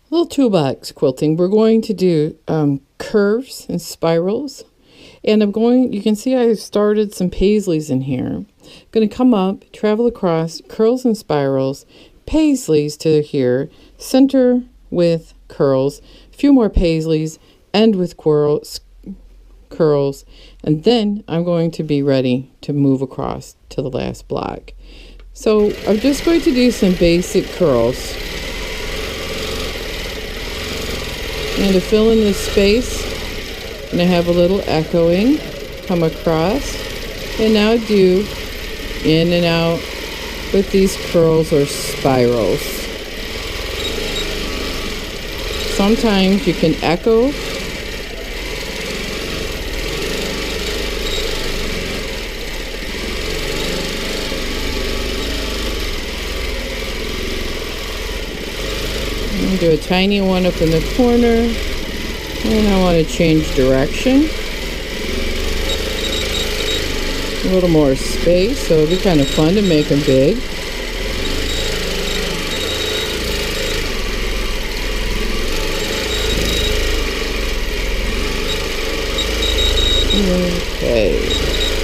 Little toolbox quilting. We're going to do curves and spirals. And you can see I started some paisleys in here. I'm going to come up, travel across, curls and spirals, paisleys to here, center with curls, a few more paisleys, end with curls, and then I'm going to be ready to move across to the last block. So I'm just going to do some basic curls. And to fill in this space, I'm going to have a little echoing come across, and now do in and out with these curls or spirals. Sometimes you can echo and do a tiny one up in the corner. And I want to change direction. A little more space, so it'll be kind of fun to make them big. Okay.